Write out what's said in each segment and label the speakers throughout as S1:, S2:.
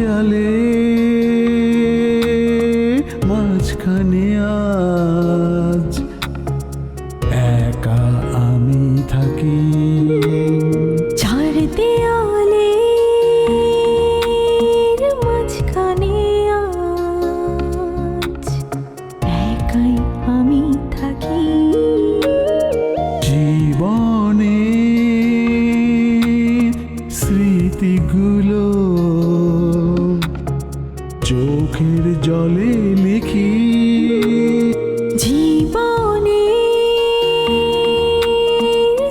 S1: দেয়ালে মাঝখানে আজ একা আমি থাকি।
S2: চার দেয়ালে মাঝখানে আজ একাই আমি থাকি।
S1: জীবনে স্মৃতিগুলো চোখের জলে লিখি।
S2: জীবনে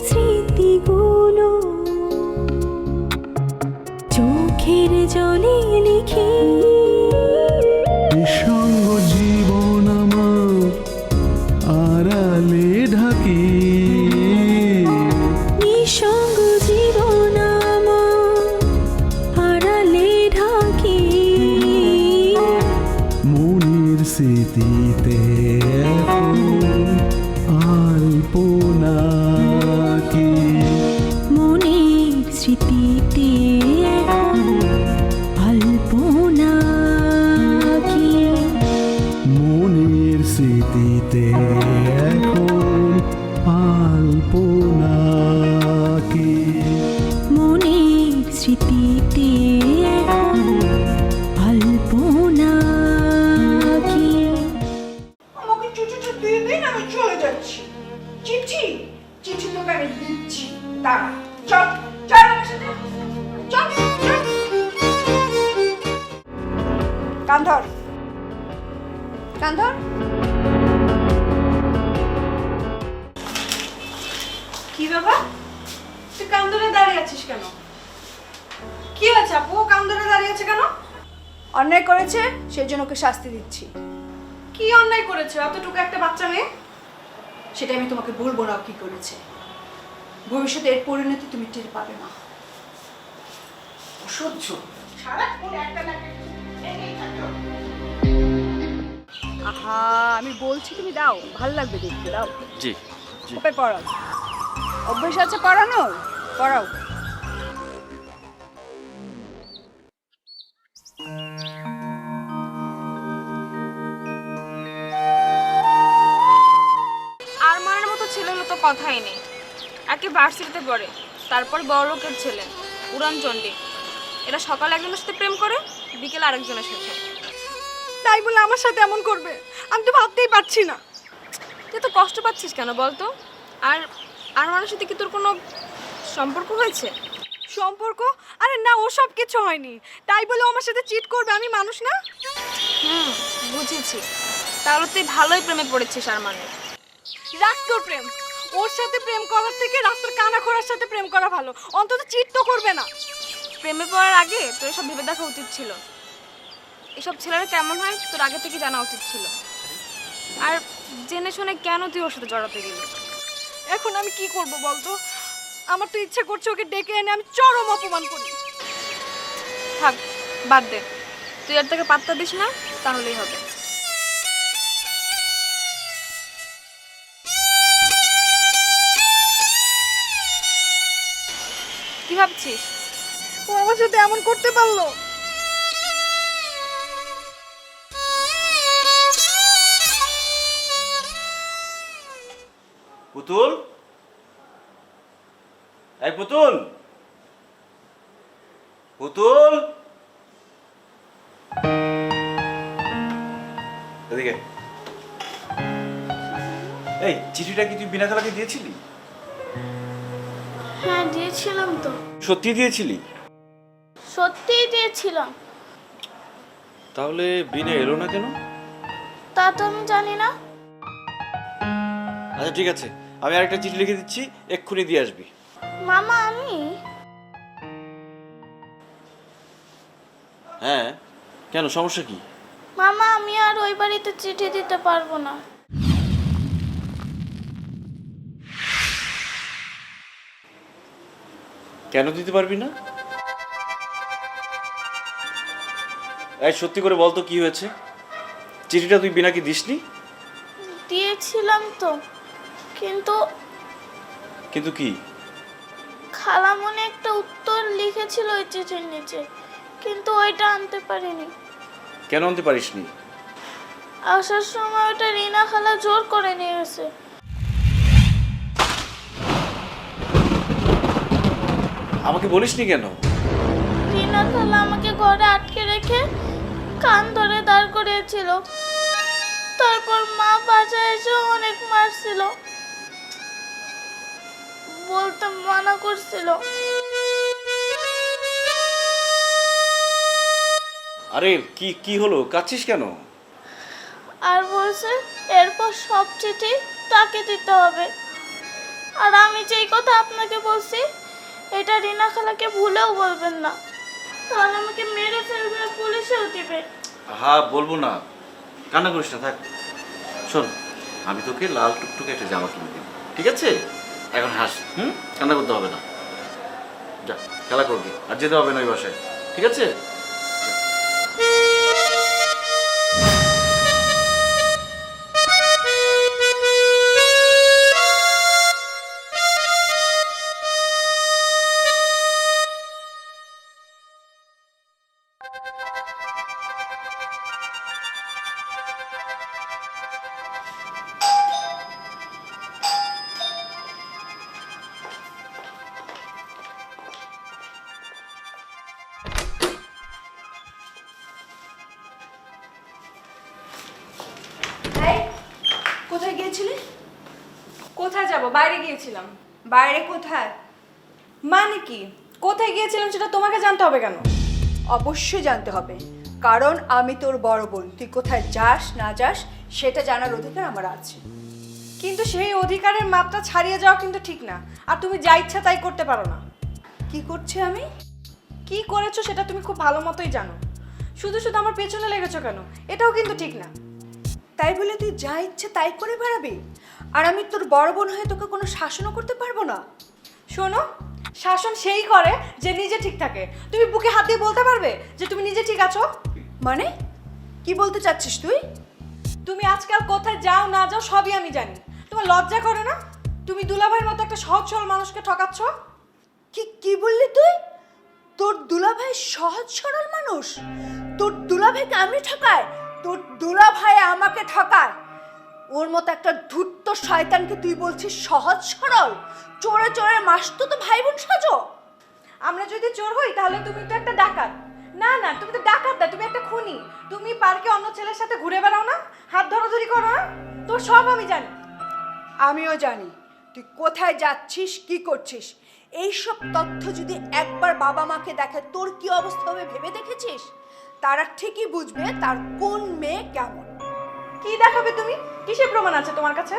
S2: স্মৃতিগুলো চোখের জলে লিখি।
S1: নিঃসঙ্গ জীবন আমার আড়ালে ঢাকি।
S2: নিঃসঙ্গ জীবন আমার আড়ালে ঢাকি।
S1: মনের স্মৃতিতে এখন আলপনা কি।
S2: মনের স্মৃতিতে এখন আলপনা কি।
S1: মনের স্মৃতিতে এখন আলপনা কি।
S2: মনের স্মৃতিতে এখন আলপনা কি।
S3: আমাকে চিঠিটা দিয়ে দিন, আমি চলে যাচ্ছি। চিঠি চিঠি তোকে আমি দিচ্ছি, দাঁড়া। চল চল আমার সাথে, চল চল। কান ধর, কান ধর। কি বাবা, তুই কান ধরে দাঁড়িয়ে আছিস কেন? কি হয়েছে আপু, কান ধরে দাঁড়িয়ে আছে কেন? অন্যায় করেছে, সেই জন্য ওকে শাস্তি দিচ্ছি। কি অন্যায় করেছে অতটুকু একটা বাচ্চা মেয়ে? সেটা আমি তোমাকে বলবো না কি করেছে। ভবিষ্যতে এর পরিণতি তুমি টের পাবে না। অসহ্য, সারাক্ষণ একটা না একটা এনেই থাকো। আহা, আমি বলছি তুমি দাও, ভালো লাগবে দেখতে, দাও।
S4: জি
S3: ওকে পড়াও, অভ্যাস আছে পড়ানোর, পড়াও।
S5: আরমানের মতো ছেলে হলো তো কথাই নেই। একে ভার্সিটিতে পড়ে, তারপর বড়লোকের ছেলে উড়ানচণ্ডী। এরা সকালে একজনের সাথে প্রেম করে, বিকেলে আরেকজনের সাথে।
S3: তাই বলে আমার সাথে এমন করবে? আমি তো ভাবতেই পারছি না।
S5: তুই তো কষ্ট পাচ্ছিস কেন বলতো? আর আরমানের সাথে কি তোর কোনো সম্পর্ক হয়েছে?
S3: সম্পর্ক? আরে না, ওসব কিছু হয়নি। তাই বলে ও আমার সাথে চিট করবে? আমি মানুষ না।
S5: বুঝেছি। তাহলে তুই ভালোই প্রেমে পড়েছিস আরমানের।
S3: রাখ তোর প্রেম। ওর সাথে প্রেম করার থেকে রাস্তার কানাখোরার সাথে প্রেম করা ভালো। অন্তত চিট তো করবে না।
S5: প্রেমে পড়ার আগে তোর এসব ভেবে দেখা উচিত ছিল। এসব ছেলেরা কেমন হয় তোর আগে থেকে জানা উচিত ছিল। আর জেনে শুনে কেন তুই ওর সাথে জড়াতে গেলি?
S3: এখন আমি কি করব বলতো? আমার তো ইচ্ছে করছে ওকে ডেকে এনে আমি চরম অপমান করি।
S5: থাক, বাদ দে। তুই আর তাকে পাত্তা দিস না, তাহলেই হবে। কি ভাবছিস?
S3: ও আমার সাথে এমন করতে পারলো?
S4: পুতুল, এই পুতুল, পুতুল, এদিকে। এই চিঠিটা কি তুই বিনা খালাকে দিয়েছিলি?
S6: হ্যাঁ দিয়েছিলাম তো।
S4: সত্যি দিয়েছিলি?
S6: সত্যিই দিয়েছিলাম।
S4: তাহলে বিনা এলো না কেন?
S6: তা তো আমি জানি না।
S4: আচ্ছা ঠিক আছে, আমি আরেকটা চিঠি লিখে দিচ্ছি, এক্ষুনি দিয়ে আসবি।
S6: মামা আমি?
S4: হ্যাঁ, কেন, সমস্যা কি?
S6: মামা আমি আর ওই বাড়িতে চিঠি দিতে পারবো না।
S4: কেন দিতে পারবি না? এই সত্যি করে বল তো কি হয়েছে? চিঠিটা তুই বিনাকে দিসনি?
S6: দিয়েছিলাম তো, কিন্তু
S4: কিন্তু কি?
S6: খালামণি একটা উত্তর লিখেছিল ওই চিঠির নিচে, কিন্তু ওইটা আনতে পারিনি।
S4: কেন আনতে পারিসনি?
S6: আসার সময় ওটা রিনা খালা জোর করে নিয়ে গেছে।
S4: আমাকে বলিসনি কেন?
S6: রিনা খালা আমাকে ঘরে আটকে রেখে কান ধরে দাঁড় করিয়েছিল। তারপর মা বাসায় এসে অনেক মারছিল, বলতে মানা করছিল।
S4: আরে কি কি হলো, কাঁদছিস কেন?
S6: আর বলছে এরপর সব চিঠি তাকে দিতে হবে। আর আমি যেই কথা আপনাকে বলছি এটা রিনা খালাকে ভুলেও বলবেন না, তাহলে আমাকে মেরে ফেলবে, পুলিশেও দিবে।
S4: হ্যাঁ বলবো না, কান্না করিস না, থাক। শোন, আমি তোকে লাল টুকটুকে একটা জামা কিনে দিই, ঠিক আছে? এখন হাস, কান্না করতে হবে না। যা খেলা করবি, আর যেতে হবে না ওই বাসায়, ঠিক আছে?
S3: এই, কোথায় গিয়েছিলে?
S5: কোথায় যাব? বাইরে গিয়েছিলাম।
S3: বাইরে কোথায়?
S5: মানে কি? কোথায় গিয়েছিলাম সেটা তোমাকে জানতে হবে কেন?
S3: অবশ্যই জানতে হবে, কারণ আমি তোর বড় বোন। তুই কোথায় যাস না যাস সেটা জানার অধিকার আমার আছে।
S5: কিন্তু সেই অধিকারের মাত্রা ছাড়িয়ে যাওয়া কিন্তু ঠিক না। আর তুমি যা ইচ্ছা তাই করতে পারো না।
S3: কি করছি আমি?
S5: কি করেছো সেটা তুমি খুব ভালো মতোই জানো। শুধু শুধু আমার পেছনে লেগেছো কেন? এটাও কিন্তু ঠিক না।
S3: তাই বলে তুই যা ইচ্ছে তাই করে বেড়াবি, আর আমি তোর বড় বোন হয়ে তোকে কোনো শাসনও করতে পারবো না?
S5: শোনো, শাসন সেই করে যে নিজে ঠিক থাকে। তুমি বুকে হাত দিয়ে বলতে পারবে যে তুমি নিজে ঠিক আছো?
S3: মানে কি বলতে চাচ্ছিস তুই?
S5: তুমি আজকাল কোথায় যাও না যাও সবই আমি জানি। তোমার লজ্জা করে না? তুমি দুলাভাইয়ের মতো একটা সহজ সরল মানুষকে ঠকাচ্ছ।
S3: কি কি বললি তুই? তোর দুলাভাই সহজ সরল মানুষ? তোর দুলাভাইকে আমি ঠকাই? তোর দুলাভাই আমাকে ঠকায়? ওর মতো একটা ধূর্ত শয়তানকে তুই বলছিস সহজ সরল? চোরে চোরে মাসতো তো ভাই বোন সাজো।
S5: আমরা যদি চোর হই তাহলে তুমি তো একটা ডাকাত। না না, তুমি তো ডাকাত না, তুমি একটা খুনি। তুমি পার্কে অন্য ছেলের সাথে ঘুরে বেড়াও না, হাত ধরাধরি করো না, তোর সব আমি জানি।
S3: আমিও জানি তুই কোথায় যাচ্ছিস, কি করছিস। এইসব তথ্য যদি একবার বাবা মাকে দেখে তোর কি অবস্থা হবে ভেবে দেখেছিস? তারা ঠিকই বুঝবে তার কোন মেয়ে কেমন।
S5: কি দেখাবে তুমি? কিসের প্রমাণ আছে তোমার কাছে?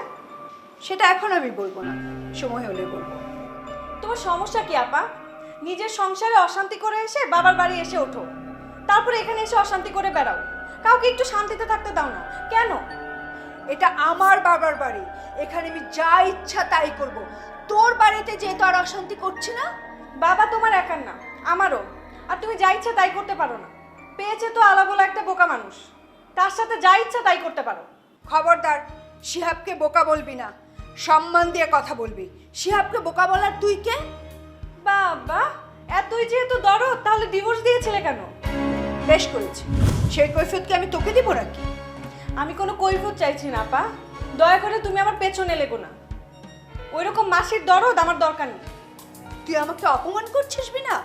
S3: সেটা এখন আমি বলবো না, সময় হলে বলবো।
S5: তোমার সমস্যা কি আপা? নিজের সংসারে অশান্তি করে এসে বাবার বাড়ি এসে ওঠো, তারপরে এখানে এসে অশান্তি করে বেড়াও। কাউকে একটু শান্তিতে থাকতে দাও না কেন?
S3: এটা আমার বাবার বাড়ি, এখানে আমি যা ইচ্ছা তাই করব। তোর বাড়িতে যেহেতু আর অশান্তি করছি না।
S5: বাবা তোমার একার না, আমারও। আর তুমি যা ইচ্ছা তাই করতে পারো না। পেয়েছে তো আলা বলা একটা বোকা মানুষ, তার সাথে যা ইচ্ছা তাই করতে পারো।
S3: খবরদার, শিহাবকে বোকা বলবি না, সম্মান দিয়ে কথা বলবি। শিহাবকে বোকা বলার তুই কে?
S5: বাবা, এতই যেহেতু দরদ তাহলে ডিভোর্স দিয়েছিলে কেন?
S3: বেশ করেছি, সেই কৈফিয়ত কি আমি তোকে দিব নাকি?
S5: আমি কোনো কৈফিয়ত চাইছি না আপা, দয়া করে তুমি আমার পেছনে লেগো না। ওইরকম মাসির দরদ আমার দরকার নেই।
S3: তুই আমাকে অপমান করছিস বিনা?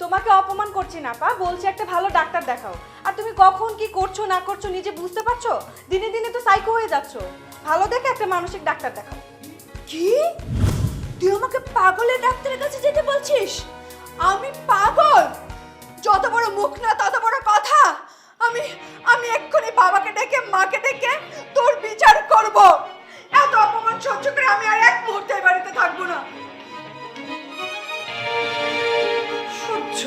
S5: তোমাকে অপমান করছি না আপা, বলছি একটা ভালো ডাক্তার দেখাও। আর তুমি কখন কি করছো না করছো নিজে বুঝতে পারছো? দিনে দিনে তো সাইকো হয়ে যাচ্ছো। ভালো দেখে একটা মানসিক ডাক্তার দেখাও।
S3: কি? তুই আমাকে পাগলের ডাক্তারের কাছে যেতে বলছিস? আমি পাগল? যত বড় মুখ না তত বড় কথা। আমি এক্ষুনি বাবাকে ডেকে মাকে ডেকে তোর বিচার করব। এত অপমান সহ্য করে আমি আর এক মুহূর্তে এই বাড়িতে থাকবো না।
S5: সহ্য।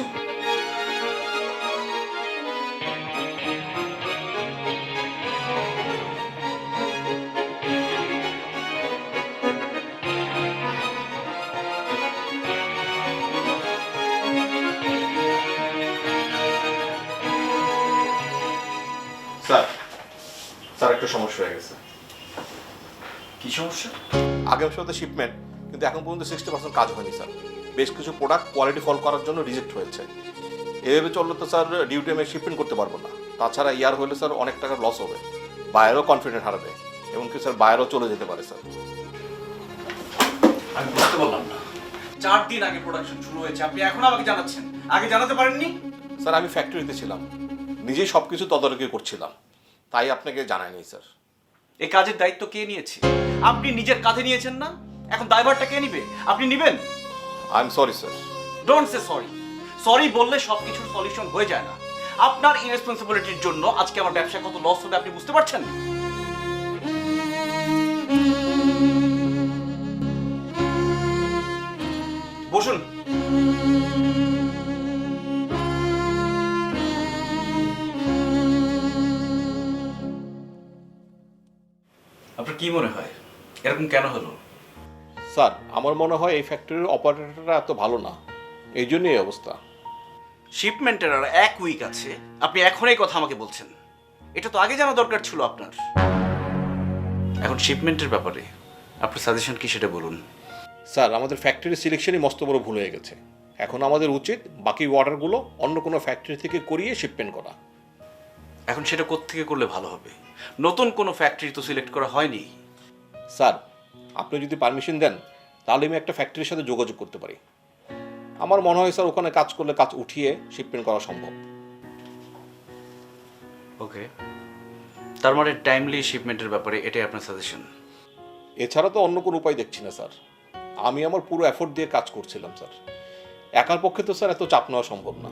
S7: স্যার একটু সমস্যা হয়ে গেছে।
S4: কি সমস্যা?
S7: আগামী সপ্তাহে শিপমেন্ট, কিন্তু এখন পর্যন্ত 60% কাজ হয়নি স্যার। বেশ কিছু প্রোডাক্ট কোয়ালিটি ফল করার জন্য রিজেক্ট হয়েছে। এভাবে চললে তো স্যার ডিউ টাইমে শিপমেন্ট করতে পারবো না। তাছাড়া ইয়ার হলে স্যার অনেক টাকার লস হবে, বায়ারও কনফিডেন্ট হারাবে, এমনকি স্যার বায়ারও চলে যেতে পারে স্যার।
S4: আমি বুঝতে পারলাম না, 4 দিন আগে প্রোডাকশন শুরু হয়েছে, আপনি এখন আমাকে জানাচ্ছেন, আগে জানাতে পারেননি?
S7: স্যার আমি ফ্যাক্টরিতে ছিলাম, নিজেই সব কিছু তদারকি করছিলাম, তাই আপনাকে জানাইনি স্যার।
S4: এই কাজের দায়িত্ব কে নিয়েছে? আপনি নিজের কাঁধে নিয়েছেন না? এখন দায়ভারটা কে নিবে? আপনি নিবেন?
S7: I am sorry sir.
S4: Don't say sorry. Sorry বললে সবকিছুর সলিউশন হয়ে যায় না। আপনার ইরেসপন্সিবিলিটির জন্য আজকে আমার ব্যবসা কত লস হবে আপনি বুঝতে পারছেন? বসুন। আপনার কি মনে হয় এরকম কেন হলো?
S7: স্যার আমার মনে হয় এই ফ্যাক্টরির অপারেটররা এত ভালো না, এই জন্যই এই অবস্থা।
S4: শিপমেন্টের আর 1 উইক আছে, আপনি এখন এই কথা আমাকে বলছেন? এটা তো আগে জানা দরকার ছিল আপনার। এখন শিপমেন্টের ব্যাপারে আপনার সাজেশন কি সেটা বলুন।
S7: স্যার আমাদের ফ্যাক্টরি সিলেকশনই মস্ত বড় ভুল হয়ে গেছে। এখন আমাদের উচিত বাকি অর্ডারগুলো অন্য কোনো ফ্যাক্টরি থেকে করিয়ে শিপমেন্ট করা।
S4: এখন সেটা কোত্থেকে করলে ভালো হবে? নতুন কোনো ফ্যাক্টরি তো সিলেক্ট করা হয়নি।
S7: স্যার আপনি যদি পারমিশন দেন তাহলে আমি একটা ফ্যাক্টরির সাথে যোগাযোগ করতে পারি। আমার মনে হয় স্যার ওখানে কাজ করলে কাজ উঠিয়ে শিপমেন্ট করা সম্ভব।
S4: ওকে, তার মানে টাইমলি শিপমেন্টের ব্যাপারে এটাই আপনার সাজেশন?
S7: এছাড়া তো অন্য কোনো উপায় দেখছি না স্যার। আমি আমার পুরো এফোর্ট দিয়ে কাজ করছিলাম স্যার, একার পক্ষে তো স্যার এত চাপ নেওয়া সম্ভব না।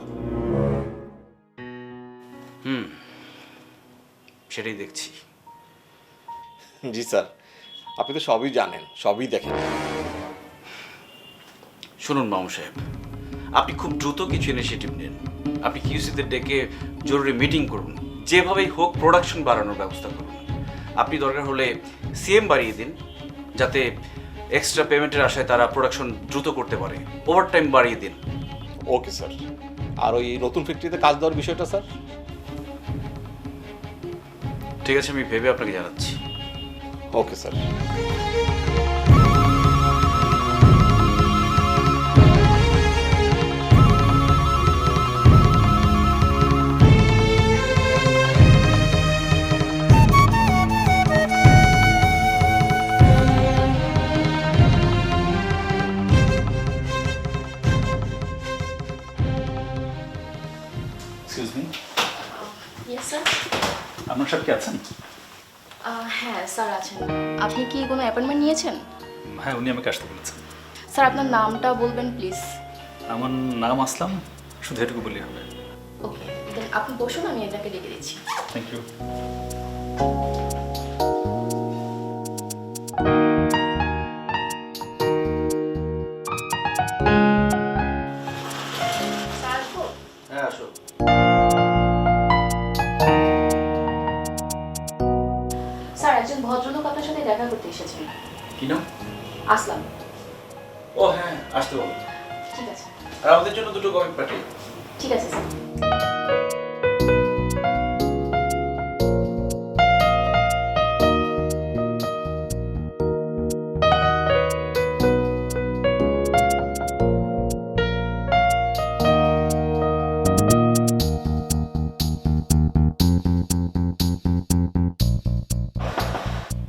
S4: সেটাই দেখছি।
S7: জি স্যার, আপনি তো সবই জানেন, সবই দেখেন।
S4: শুনুন মামু সাহেব, আপনি খুব দ্রুত কিছু ইনিশিয়েটিভ নিন। আপনি কিউসিদের ডেকে জরুরি মিটিং করুন, যেভাবেই হোক প্রোডাকশন বাড়ানোর ব্যবস্থা করুন। আপনি দরকার হলে সিএম বাড়িয়ে দিন, যাতে এক্সট্রা পেমেন্টের আশায় তারা প্রোডাকশন দ্রুত করতে পারে। ওভারটাইম বাড়িয়ে দিন।
S7: Okay sir. আর ওই নতুন ফ্যাক্টরিতে কাজ দেওয়ার বিষয়টা স্যার?
S4: ঠিক আছে, আমি ভেবে আপনাকে জানাচ্ছি।
S7: Okay sir.
S8: Excuse me,
S9: yes sir.
S8: আপনার সাহেব কি আছেন?
S9: হ্যাঁ স্যার আছেন। আপনি কি কোনো অ্যাপয়েন্টমেন্ট নিয়েছেন?
S8: হ্যাঁ, উনি আমাকে আসতে বলেছেন।
S9: স্যার আপনার নামটা বলবেন প্লিজ।
S8: আমার নাম আসলাম, শুধু এটুকু বললেই হবে।
S9: ওকে, দেন আপনি বসুন, আমি এটাকে ডেকে দিচ্ছি।
S8: Thank you.
S9: স্যার আসবো?
S4: হ্যাঁ আসো।
S9: স্যার একজন ভদ্রলোক আপনার সাথে দেখা করতে এসেছেন।
S4: কি নাম?
S9: আসলাম।
S4: ও হ্যাঁ, আসতে বলো।
S9: ঠিক আছে।
S4: আর আমাদের জন্য 2টো কফি পাঠিয়ে।
S9: ঠিক আছে স্যার।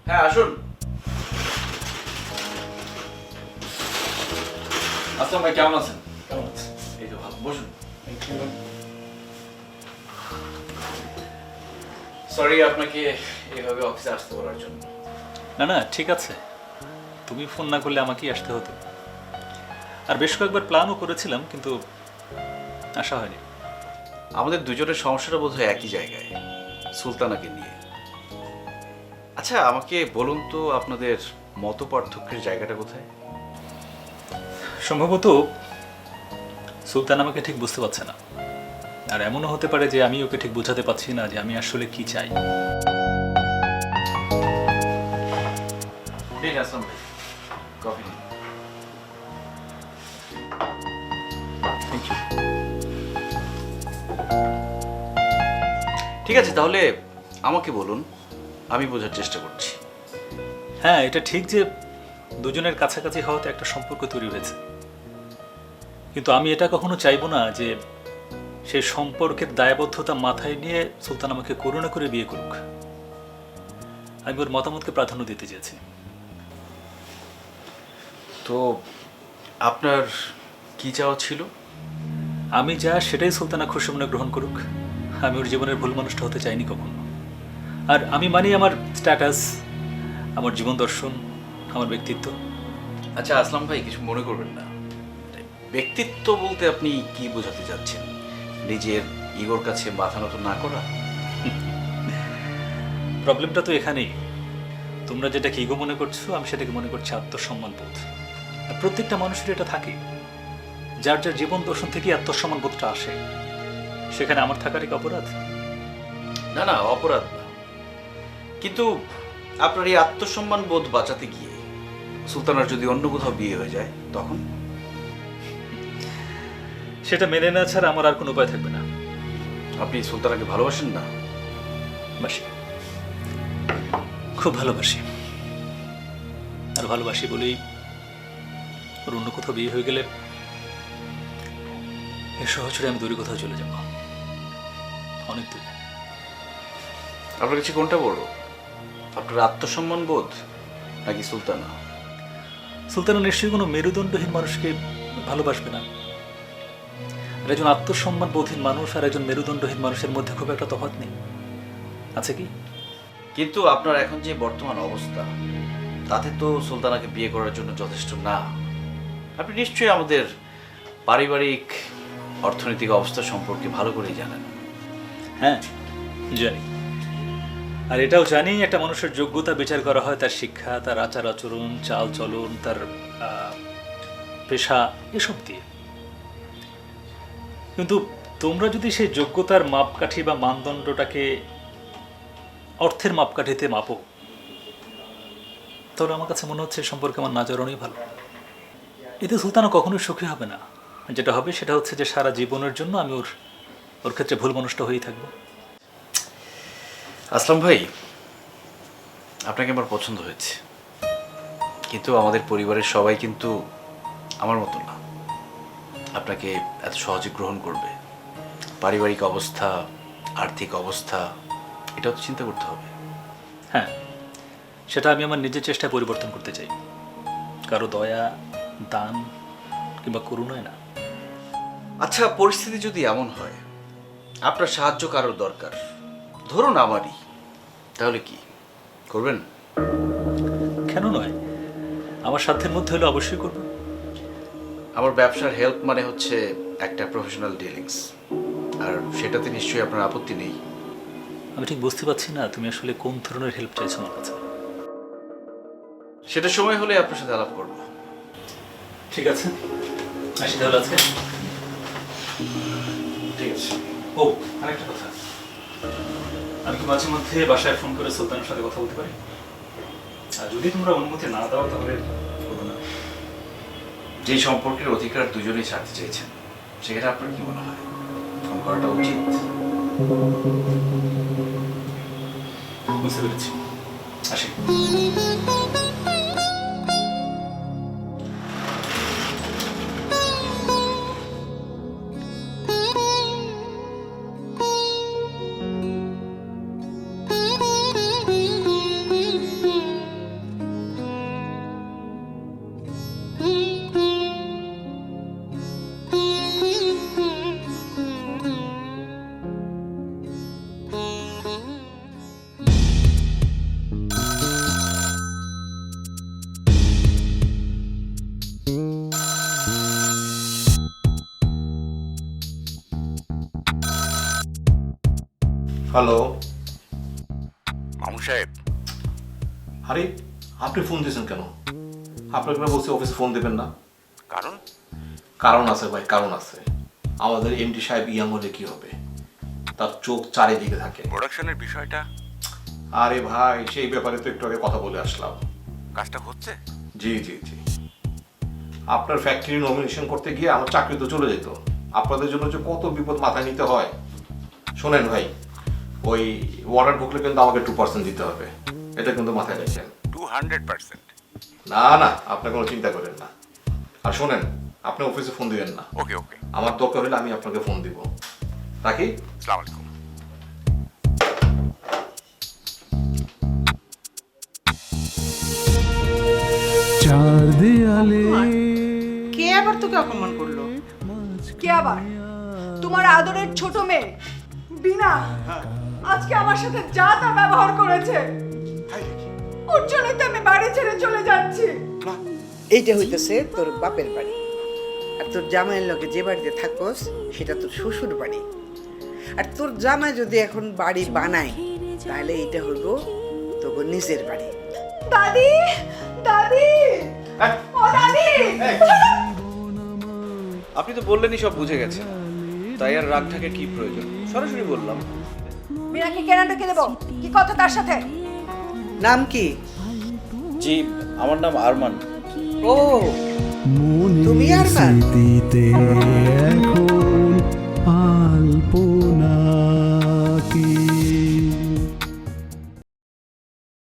S4: হ্যাঁ আসুন। আসসালাম ভাই, কেমন আছেন?
S8: কেমন আছেন?
S4: এই তো ভালো, বসুন। সরি আপনাকে এইভাবে অফিসে আসতে বলার জন্য।
S8: না না, ঠিক আছে, তুমি ফোন না করলে আমাকেই আসতে হতো। আর বেশ কয়েকবার প্ল্যানও করেছিলাম, কিন্তু আসা হয়নি।
S4: আমাদের দুজনের সমস্যাটা বোধহয় একই জায়গায়, সুলতানাকে নিয়ে। আচ্ছা আমাকে বলুন তো, আপনাদের মত পার্থক্যের জায়গাটা কোথায়?
S8: সম্ভবত সুলতান আমাকে ঠিক বুঝতে পারছে না, আর এমনও হতে পারে যে আমি ওকে ঠিক বোঝাতে পারছি না যে আমি আসলে কি চাই।
S4: ঠিক আছে ভাই, কফি নিন।
S8: Thank you.
S4: ঠিক আছে, তাহলে আমাকে বলুন, আমি বোঝার চেষ্টা করছি।
S8: হ্যাঁ, এটা ঠিক যে দুজনের কাছাকাছি হওয়াতে একটা সম্পর্ক তৈরি হয়েছে, কিন্তু আমি এটা কখনো চাইবো না যে সেই সম্পর্কের দায়বদ্ধতা মাথায় নিয়ে সুলতান আমাকে করুণা করে বিয়ে করুক, আমি ওর মতামতকে প্রাধান্য দিতে চেয়েছি।
S4: তো আপনার কি চাওয়া ছিল?
S8: আমি যা সেটাই সুলতানা খুশি মনে গ্রহণ করুক। আমি ওর জীবনের ভুল মানুষটা হতে চাইনি কখনো। আর আমি মানি আমার স্ট্যাটাস, আমার জীবন দর্শন, আমার ব্যক্তিত্ব।
S4: আচ্ছা আসলাম ভাই, কিছু মনে করবেন না। ব্যক্তিত্ব বলতে আপনি কি বোঝাতে চাচ্ছেন? নিজের ইগোর কাছে মাথা নত না করা?
S8: প্রবলেমটা তো এখানেই। তোমরা যেটাকে ইগো মনে করছো, আমি সেটাকে মনে করছি আত্মসম্মান বোধ। আর প্রত্যেকটা মানুষের এটা থাকে, যার যার জীবন দর্শন থেকে আত্মসম্মান বোধটা আসে। সেখানে আমার থাকারই কি অপরাধ?
S4: না না, অপরাধ না, কিন্তু আপনার এই আত্মসম্মান বোধ বাঁচাতে গিয়ে সুলতানার যদি অন্য কোথাও বিয়ে হয়ে যায় তখন?
S8: সেটা মেনে না ছাড়া আমার আর কোনো উপায় থাকবে না।
S4: আপনি সুলতানাকে ভালোবাসেন না?
S8: বাসি, খুব ভালোবাসি। আর ভালোবাসি বলেই ওর অন্য কোথাও বিয়ে হয়ে গেলে এ শহর ছেড়ে আমি দূরে কোথাও চলে যাব, অনেক দূরে।
S4: আপনার কাছে কোনটা বড়, আপনার আত্মসম্মান বোধ নাকি সুলতানা?
S8: সুলতানা নিশ্চয়ই কোনো মেরুদণ্ডহীন মানুষকে ভালোবাসবে না। আর একজন আত্মসম্মান বোধহীন মানুষ আর একজন মেরুদণ্ডহীন মানুষের মধ্যে খুব একটা তফাৎ নেই, আছে কি?
S4: কিন্তু আপনার এখন যে বর্তমান অবস্থা, তাতে তো সুলতানাকে বিয়ে করার জন্য যথেষ্ট না। আপনি নিশ্চয়ই আমাদের পারিবারিক অর্থনৈতিক অবস্থা সম্পর্কে ভালো করেই জানেন।
S8: হ্যাঁ জানি। আর এটাও জানি একটা মানুষের যোগ্যতা বিচার করা হয় তার শিক্ষা, তার আচার আচরণ, চাল চলন, তার পেশা, এসব দিয়ে। কিন্তু তোমরা যদি সেই যোগ্যতার মাপকাঠি বা মানদণ্ডটাকে অর্থের মাপকাঠিতে মাপো, তাহলে আমার কাছে মনে হচ্ছে সম্পর্কে আমার না জড়ানোই ভালো। এতে সুলতানা কখনোই সুখী হবে না। যেটা হবে সেটা হচ্ছে যে সারা জীবনের জন্য আমি ওর ক্ষেত্রে ভুল মানুষটা হয়েই থাকবো।
S4: আসলাম ভাই, আপনাকে আমার পছন্দ হয়েছে, কিন্তু আমাদের পরিবারের সবাই কিন্তু আমার মতো না আপনাকে এত সহজে গ্রহণ করবে। পারিবারিক অবস্থা, আর্থিক অবস্থা, এটাও তো চিন্তা করতে হবে।
S8: হ্যাঁ, সেটা আমি আমার নিজের চেষ্টায় পরিবর্তন করতে চাই, কারো দয়া, দান কিংবা করুণায় না।
S4: আচ্ছা, পরিস্থিতি যদি এমন হয় আপনার সাহায্য কারোর দরকার, ধরুন আমারই, তাহলে কি করবেন?
S8: কেন নয়, আমার সাধ্যের মধ্যে হলে অবশ্যই করবো।
S4: আমার ব্যবসার হেল্প মানে হচ্ছে একটা প্রফেশনাল ডিলিংস, আর সেটাতে নিশ্চয়ই আপনার আপত্তি নেই।
S8: আমি ঠিক বুঝতে পারছি না তুমি আসলে কোন ধরনের হেল্প চাইছো আমার কাছে।
S4: সেটা সময় হলে আপনার সাথে আলাপ করব।
S8: ঠিক আছে, আসি তাহলে আজকে।
S4: ঠিক আছে।
S8: ও আরেকটা কথা, আমি কি মাঝে মধ্যে বাসায় ফোন করে সুলতানের সাথে কথা বলতে পারি? আর যদি তোমরা অনুমতি না দাও তাহলে করো না।
S4: যে সম্পর্কের অধিকার দুজনেই ছাড়তে চাইছেন, সেটা আপনার কি মনে হয় ফোন করাটা উচিত?
S8: বুঝতে পেরেছি, আসি।
S7: হ্যালো
S10: মামু সাহেব,
S7: আরে আপনি ফোন দিয়েছেন কেন? আপনাকে না বলছি অফিসে ফোন দেবেন না।
S10: কারণ?
S7: কারণ আছে ভাই, কারণ আছে। আমাদের এমডি সাহেব ইয়াং হলে কি হবে, তার চোখ চারিদিকে থাকে।
S10: প্রোডাকশনের বিষয়টা?
S7: আরে ভাই, সেই ব্যাপারে তো একটু আগে কথা বলে আসলাম।
S10: কাজটা হচ্ছে?
S7: জি জি জি। আপনার ফ্যাক্টরি নমিনেশন করতে গিয়ে আমার চাকরি তো চলে যেত। আপনাদের জন্য যে কত বিপদ মাথায় নিতে হয়। শোনেন ভাই, ওই অর্ডার ঢুকলে কিন্তু আমাকে 2% দিতে হবে, এটা কিন্তু মাথায় রাখেন।
S10: 200%?
S7: না না, আপনি কোনো চিন্তা করেন না। আর শোনেন, আপনি অফিসে ফোন দিবেন না।
S10: ওকে ওকে।
S7: আমার দরকার হলে আমি আপনাকে ফোন দিব। রাখি।
S10: আসসালামু আলাইকুম।
S1: চার দেয়ালে
S11: কে আবার তোকে অপমান করলো?
S3: কে আবার? তোমার আদরের ছোট মেয়ে বিনা আজকে আমার সাথে যা তা ব্যবহার করেছে। ওর জন্যই তো আমি বাড়ি ছেড়ে চলে যাচ্ছি।
S11: এইটা হইতেছে তোর বাপের বাড়ি, আর তোর জামাইয়ের লোকে যে বাড়িতে থাকোস সেটা তোর শ্বশুর বাড়ি। আর তোর জামাই যদি এখন বাড়ি বানায় তাহলে এইটা হইব তোর নিজের বাড়ি।
S3: দাদি, দাদি, ও দাদি।
S4: আপনি তো বললেনই সব বুঝে গেছেন, তাই আর রাগ ঢাকের কি প্রয়োজন? সরাসরি বললাম।
S3: বিনাকে কেনা ডেকে দেবো, কি কথা তার সাথে?
S11: নাম কি?
S4: জি, আমার নাম আরমান।
S11: ও, তুমি
S1: মনের
S11: আরমান?
S1: স্মৃতিতে এখন আলপনা